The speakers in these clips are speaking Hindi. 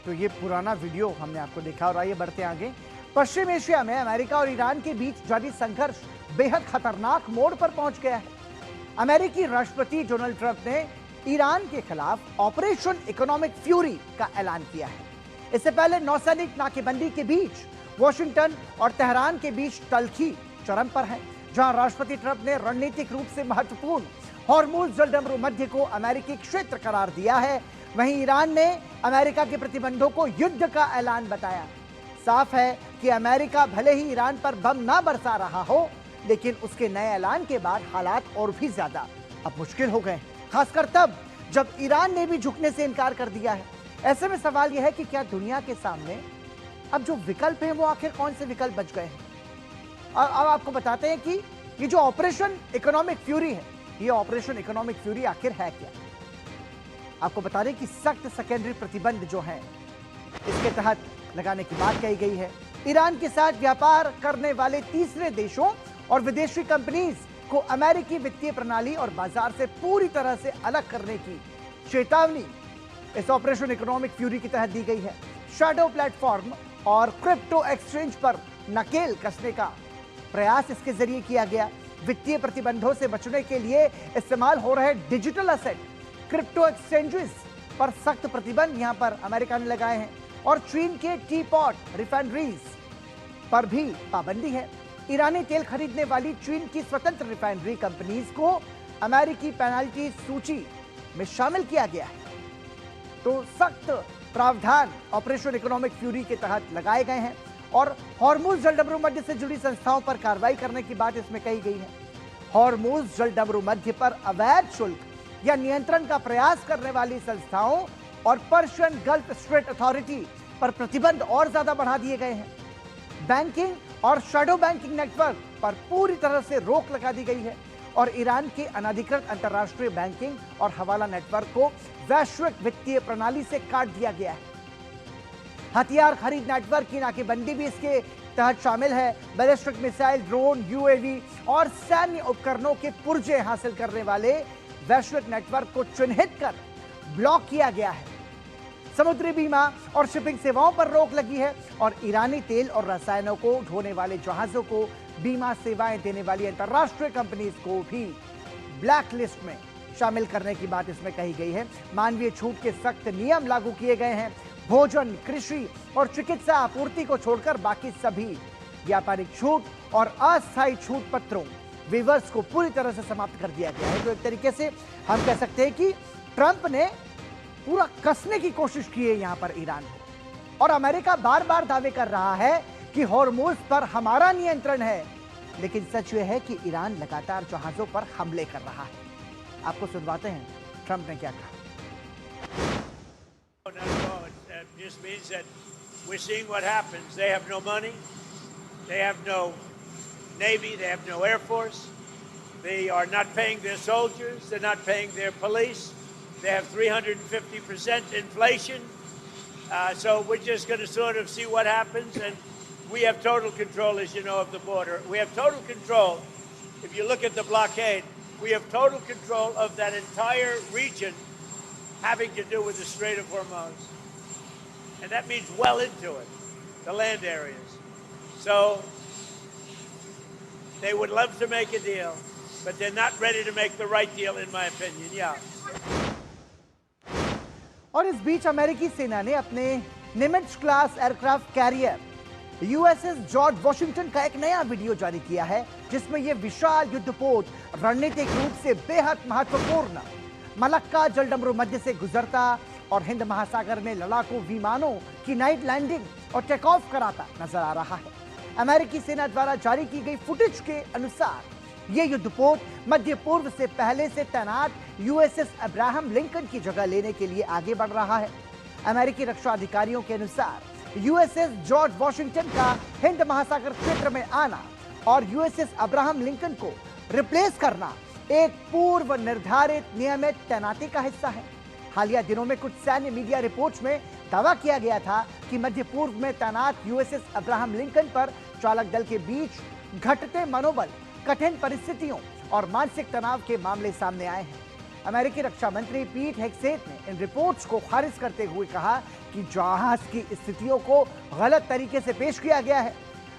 तो ये पुराना वीडियो हमने आपको देखा। और आइए बढ़ते आगे। पश्चिम एशिया में अमेरिका और ईरान के बीच जारी संघर्ष बेहद खतरनाक मोड़ पर पहुंच गया है। अमेरिकी राष्ट्रपति डोनाल्ड ट्रंप ने ईरान के खिलाफ ऑपरेशन इकोनॉमिक फ्यूरी का ऐलान किया है। इससे पहले नौसैनिक नाकेबंदी के बीच वॉशिंगटन और तेहरान के बीच तल्खी चरम पर है, जहां राष्ट्रपति ट्रंप ने रणनीतिक रूप से महत्वपूर्ण हॉर्मुज़ जलडमरू मध्य को अमेरिकी क्षेत्र करार दिया है। वहीं ईरान ने अमेरिका के प्रतिबंधों को युद्ध का ऐलान बताया। साफ है कि अमेरिका भले ही ईरान पर बम ना बरसा रहा हो, लेकिन उसके नए ऐलान के बाद हालात और भी ज्यादा अब मुश्किल हो गए, खासकर तब जब ईरान ने भी झुकने से इनकार कर दिया है। ऐसे में सवाल यह है कि क्या दुनिया के सामने अब जो विकल्प हैं वो आखिर कौन से विकल्प बच गए हैं। अब आपको बताते हैं कि ये जो ऑपरेशन इकोनॉमिक फ्यूरी है, ये ऑपरेशन इकोनॉमिक फ्यूरी आखिर है क्या। आपको बता दें कि सख्त सेकेंडरी प्रतिबंध जो हैं इसके तहत लगाने की बात कही गई है। ईरान के साथ व्यापार करने वाले तीसरे देशों और विदेशी कंपनीज को अमेरिकी वित्तीय प्रणाली और बाजार से पूरी तरह से अलग करने की चेतावनी इस ऑपरेशन इकोनॉमिक फ्यूरी के तहत दी गई है। शैडो प्लेटफॉर्म और क्रिप्टो एक्सचेंज पर नकेल कसने का प्रयास इसके जरिए किया गया। वित्तीय प्रतिबंधों से बचने के लिए इस्तेमाल हो रहे डिजिटल असेट क्रिप्टो एक्सचेंजेस पर सख्त प्रतिबंध यहां पर अमेरिका ने लगाए हैं और चीन के टी पॉट रिफाइनरीज पर भी पाबंदी है। ईरानी तेल खरीदने वाली चीन की स्वतंत्र रिफाइनरी कंपनीज को अमेरिकी पेनल्टी सूची में शामिल किया गया है। तो सख्त प्रावधान ऑपरेशन इकोनॉमिक फ्यूरी के तहत लगाए गए हैं और हॉर्मुज़ जलडमरू मध्य से जुड़ी संस्थाओं पर कार्रवाई करने की बात इसमें कही गई है। हॉर्मुज़ जलडमरू मध्य पर अवैध शुल्क या नियंत्रण का प्रयास करने वाली संस्थाओं और पर्शियन गल्फ स्ट्रेट अथॉरिटी पर प्रतिबंध और ज्यादा बढ़ा दिए गए हैं। बैंकिंग और शैडो बैंकिंग नेटवर्क पर पूरी तरह से रोक लगा दी गई है और ईरान के अनधिकृत अंतर्राष्ट्रीय बैंकिंग और हवाला नेटवर्क को वैश्विक वित्तीय प्रणाली से काट दिया गया है। हथियार खरीद नेटवर्क की नाकेबंदी भी इसके तहत शामिल है। बैलिस्टिक मिसाइल, ड्रोन, यूएवी और सैन्य उपकरणों के पुर्जे हासिल करने वाले वैश्विक नेटवर्क को चिन्हित कर ब्लॉक किया गया है। समुद्री बीमा और शिपिंग सेवाओं पर रोक लगी है और ईरानी तेल और रसायनों को ढोने वाले जहाजों को बीमा सेवाएं देने वाली अंतर्राष्ट्रीय कंपनीज को भी ब्लैक लिस्ट में शामिल करने की बात इसमें कही गई है। मानवीय छूट के सख्त नियम लागू किए गए हैं। भोजन, कृषि और चिकित्सा आपूर्ति को छोड़कर बाकी सभी व्यापारिक छूट और अस्थायी छूट पत्रों वेवर्स को पूरी तरह से समाप्त कर दिया गया है। तो एक तरीके से हम कह सकते हैं कि ट्रंप ने पूरा कसने की कोशिश की है यहां पर ईरान को। और अमेरिका बार बार दावे कर रहा है कि हॉर्मुज़ पर हमारा नियंत्रण है, लेकिन सच यह है कि ईरान लगातार जहाजों पर हमले कर रहा है। आपको सुनवाते हैं ट्रंप ने क्या कहा। It just means that we're seeing what happens. They have no money, they have no Navy, they have no Air Force, they are not paying their soldiers, they're not paying their police, they have 350% inflation. So we're just going to sort of see what happens, and we have total control, as you know, of the border. We have total control. If you look at the blockade, we have total control of that entire region having to do with the Strait of Hormuz. And that means well into it, the land areas. So they would love to make a deal, but they're not ready to make the right deal, in my opinion. Yeah. और इस बीच अमेरिकी सेना ने अपने Nimitz class aircraft carrier USS George Washington का एक नया वीडियो जारी किया है, जिसमें यह विशाल युद्धपोत रणनीतिक रूप से बेहद महत्वपूर्ण मलक्का जलडमरू मध्य से गुजरता और हिंद महासागर में लड़ाकू विमानों की नाइट लैंडिंग और टेक ऑफ कराता नजर आ रहा है। अमेरिकी सेना द्वारा जारी की गई फुटेज के अनुसार यह युद्धपोत मध्य पूर्व से पहले से तैनात यूएसएस अब्राहम लिंकन की जगह लेने के लिए आगे बढ़ रहा है। अमेरिकी रक्षा अधिकारियों के अनुसार यूएसएस जॉर्ज वॉशिंगटन का हिंद महासागर क्षेत्र में आना और यूएसएस अब्राहम लिंकन को रिप्लेस करना एक पूर्व निर्धारित नियमित तैनाती का हिस्सा है। हालिया दिनों में कुछ सैन्य मीडिया रिपोर्ट्स में दावा किया गया था कि मध्य पूर्व में तैनात यूएसएस अब्राहम लिंकन पर चालक दल के बीच घटते मनोबल, कठिन परिस्थितियों और मानसिक तनाव के मामले सामने आए हैं। अमेरिकी रक्षा मंत्री पीट हेग्सेथ ने इन रिपोर्ट्स को खारिज करते हुए कहा कि जहाज की स्थितियों को गलत तरीके से पेश किया गया है।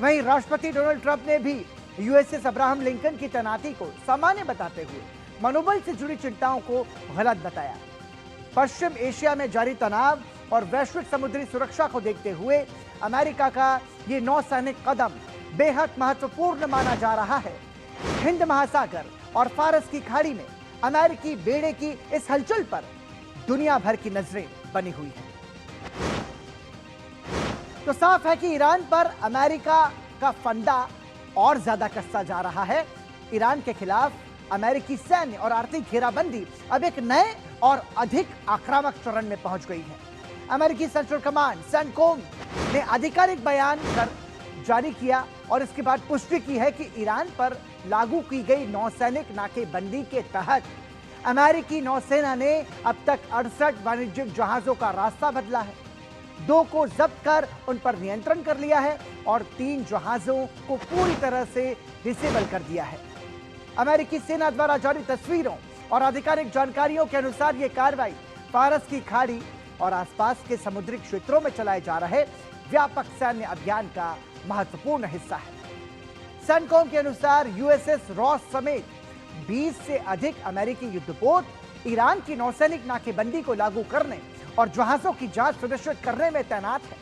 वहीं राष्ट्रपति डोनाल्ड ट्रंप ने भी यूएसएस अब्राहम लिंकन की तैनाती को सामान्य बताते हुए मनोबल से जुड़ी चिंताओं को गलत बताया। पश्चिम एशिया में जारी तनाव और वैश्विक समुद्री सुरक्षा को देखते हुए अमेरिका का ये नौसैनिक कदम बेहद महत्वपूर्ण माना जा रहा है। हिंद महासागर और फारस की खाड़ी में अमेरिकी बेड़े की इस हलचल पर दुनिया भर की नजरें बनी हुई हैं। तो साफ है कि ईरान पर अमेरिका का फंदा और ज्यादा कसता जा रहा है। ईरान के खिलाफ अमेरिकी सैन्य और आर्थिक घेराबंदी अब एक नए और अधिक आक्रामक चरण में पहुंच गई है। अमेरिकी सेंट्रल कमांड सेंटकॉम ने आधिकारिक बयान जारी किया और इसके बाद पुष्टि की है कि ईरान पर लागू की गई नौसैनिक नाकेबंदी के तहत अमेरिकी नौसेना ने अब तक 68 वाणिज्यिक जहाजों का रास्ता बदला है, 2 को जब्त कर उन पर नियंत्रण कर लिया है और 3 जहाजों को पूरी तरह से डिसेबल कर दिया है। अमेरिकी सेना द्वारा जारी तस्वीरों और आधिकारिक जानकारियों के अनुसार यह कार्रवाई फारस की खाड़ी और आसपास के समुद्री क्षेत्रों में चलाए जा रहे व्यापक सैन्य अभियान का महत्वपूर्ण हिस्सा है। सेंटकॉम के अनुसार यूएसएस रॉस समेत 20 से अधिक अमेरिकी युद्धपोत ईरान की नौसैनिक नाकेबंदी को लागू करने और जहाजों की जांच सुनिश्चित करने में तैनात है।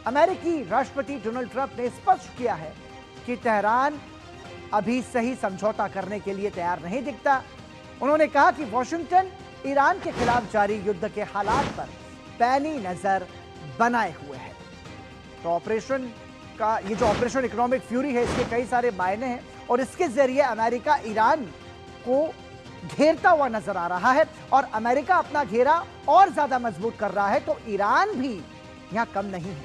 अमेरिकी राष्ट्रपति डोनाल्ड ट्रंप ने स्पष्ट किया है कि तेहरान अभी सही समझौता करने के लिए तैयार नहीं दिखता। उन्होंने कहा कि वॉशिंगटन ईरान के खिलाफ जारी युद्ध के हालात पर पैनी नजर बनाए हुए है। तो ये जो ऑपरेशन इकोनॉमिक फ्यूरी है, इसके कई सारे मायने हैं और इसके जरिए अमेरिका ईरान को घेरता हुआ नजर आ रहा है और अमेरिका अपना घेरा और ज्यादा मजबूत कर रहा है, तो ईरान भी यहां कम नहीं है।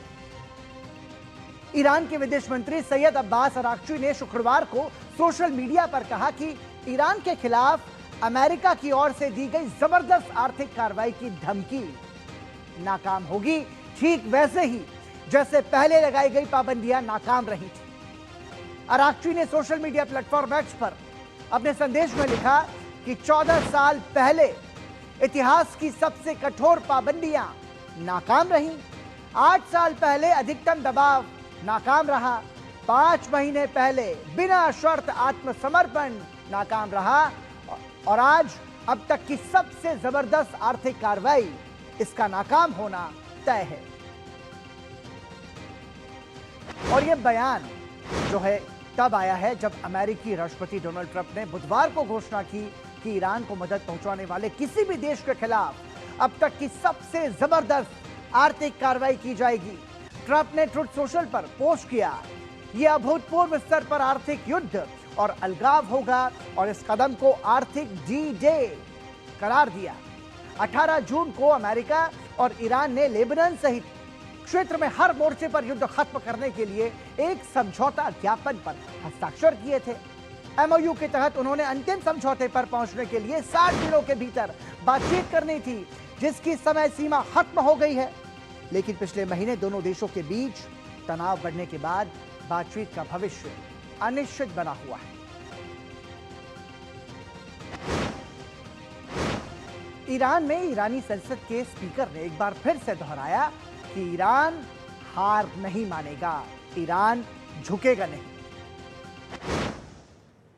ईरान के विदेश मंत्री सैयद अब्बास अराक्ची ने शुक्रवार को सोशल मीडिया पर कहा कि ईरान के खिलाफ अमेरिका की ओर से दी गई जबरदस्त आर्थिक कार्रवाई की धमकी नाकाम होगी, ठीक वैसे ही जैसे पहले लगाई गई पाबंदियां नाकाम रही थी। अराक्ची ने सोशल मीडिया प्लेटफॉर्म एक्स पर अपने संदेश में लिखा कि 14 साल पहले इतिहास की सबसे कठोर पाबंदियां नाकाम रहीं, 8 साल पहले अधिकतम दबाव नाकाम रहा, 5 महीने पहले बिना शर्त आत्मसमर्पण नाकाम रहा और आज अब तक की सबसे जबरदस्त आर्थिक कार्रवाई, इसका नाकाम होना तय है। और यह बयान जो है तब आया है जब अमेरिकी राष्ट्रपति डोनाल्ड ट्रंप ने बुधवार को घोषणा की कि ईरान को मदद पहुंचाने वाले किसी भी देश के खिलाफ अब तक की सबसे जबरदस्त आर्थिक कार्रवाई की जाएगी। ट्रंप ने ट्रुथ सोशल पर पोस्ट किया, यह अभूतपूर्व स्तर पर आर्थिक युद्ध और अलगाव होगा और इस कदम को आर्थिक डी-डे करार दिया। 18 जून को अमेरिका और ईरान ने लेबनान सहित क्षेत्र में हर मोर्चे पर युद्ध खत्म करने के लिए एक समझौता ज्ञापन पर हस्ताक्षर किए थे। एमओयू के तहत उन्होंने अंतिम समझौते पर पहुंचने के लिए 60 दिनों के भीतर बातचीत करनी थी, जिसकी समय सीमा खत्म हो गई है। लेकिन पिछले महीने दोनों देशों के बीच तनाव बढ़ने के बाद बातचीत का भविष्य अनिश्चित बना हुआ है। ईरान में ईरानी संसद के स्पीकर ने एक बार फिर से दोहराया कि ईरान हार नहीं मानेगा, ईरान झुकेगा नहीं।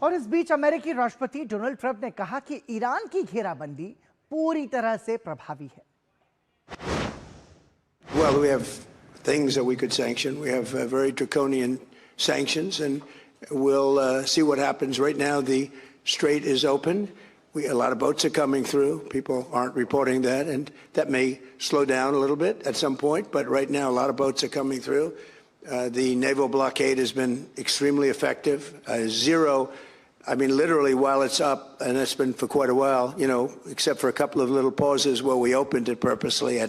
और इस बीच अमेरिकी राष्ट्रपति डोनाल्ड ट्रंप ने कहा कि ईरान की घेराबंदी पूरी तरह से प्रभावी है। Well, we have things that we could sanction. We have very draconian sanctions, and we'll see what happens. Right now, the strait is open. A lot of boats are coming through. People aren't reporting that, and that may slow down a little bit at some point. But right now, a lot of boats are coming through. The naval blockade has been extremely effective. Zero, I mean, literally, while it's up, and that's been for quite a while, you know, except for a couple of little pauses where we opened it purposely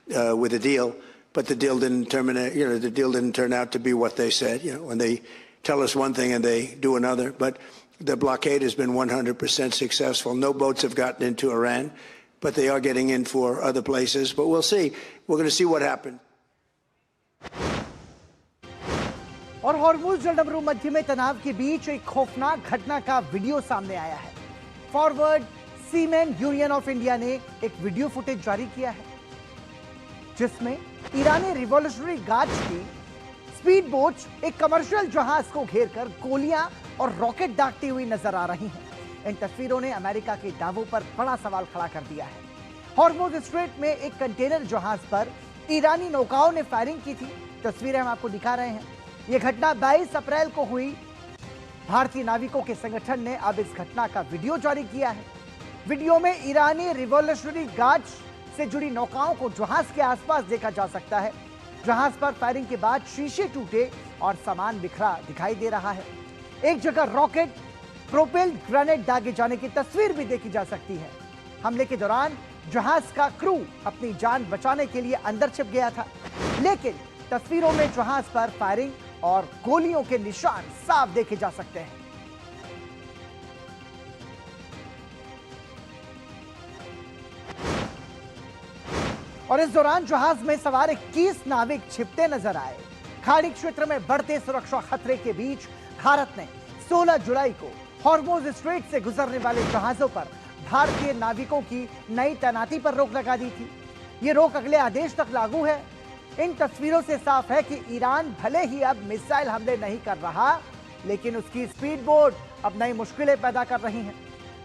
with a deal. But the deal didn't terminate, you know, the deal didn't turn out to be what they said, you know, when they tell us one thing and they do another. But the blockade has been 100% successful. No boats have gotten into Iran, but they are getting in for other places. But we'll see. We're going to see what happens. और हॉर्मुज़ जलडमरू मध्य में तनाव के बीच एक खौफनाक घटना का वीडियो सामने आया है। Forward seamen union of India ने एक वीडियो फुटेज जारी किया है, जिसमें ईरानी रिवॉल्यूशनरी गार्ड्स की स्पीड बोट्स एक कमर्शियल जहाज को घेरकर गोलियां और रॉकेट दागती हुई नजर आ रही हैं। इन तस्वीरों ने अमेरिका के दावों पर बड़ा सवाल खड़ा कर दिया है। हॉर्मुज़ स्ट्रेट में एक कंटेनर जहाज पर ईरानी नौकाओं ने फायरिंग की थी। तस्वीरें हम आपको दिखा रहे हैं। यह घटना 22 अप्रैल को हुई। भारतीय नाविकों के संगठन ने अब इस घटना का वीडियो जारी किया है। वीडियो में ईरानी रिवॉल्यूशनरी गार्ड्स से जुड़ी नौकाओं को जहाज के आसपास देखा जा सकता है। जहाज पर फायरिंग के बाद शीशे टूटे और सामान बिखरा दिखाई दे रहा है। एक जगह रॉकेट प्रोपेल्ड ग्रेनेड दागे जाने की तस्वीर भी देखी जा सकती है। हमले के दौरान जहाज का क्रू अपनी जान बचाने के लिए अंदर छिप गया था, लेकिन तस्वीरों में जहाज पर फायरिंग और गोलियों के निशान साफ देखे जा सकते हैं। और इस दौरान जहाज में सवार 21 नाविक छिपते नजर आए। खाड़ी क्षेत्र में बढ़ते सुरक्षा खतरे के बीच भारत ने 16 जुलाई को हॉर्मुज़ स्ट्रेट से गुजरने वाले जहाजों पर भारतीय नाविकों की नई तैनाती पर रोक लगा दी थी। ये रोक अगले आदेश तक लागू है। इन तस्वीरों से साफ है कि ईरान भले ही अब मिसाइल हमले नहीं कर रहा, लेकिन उसकी स्पीड बोट अब नई मुश्किलें पैदा कर रही हैं,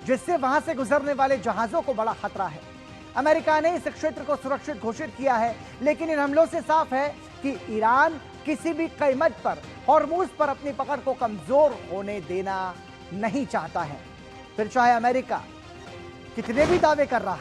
जिससे वहां से गुजरने वाले जहाजों को बड़ा खतरा है। अमेरिका ने इस क्षेत्र को सुरक्षित घोषित किया है, लेकिन इन हमलों से साफ है कि ईरान किसी भी कीमत पर हॉर्मुज़ पर अपनी पकड़ को कमजोर होने देना नहीं चाहता है। फिर चाहे अमेरिका कितने भी दावे कर रहा है।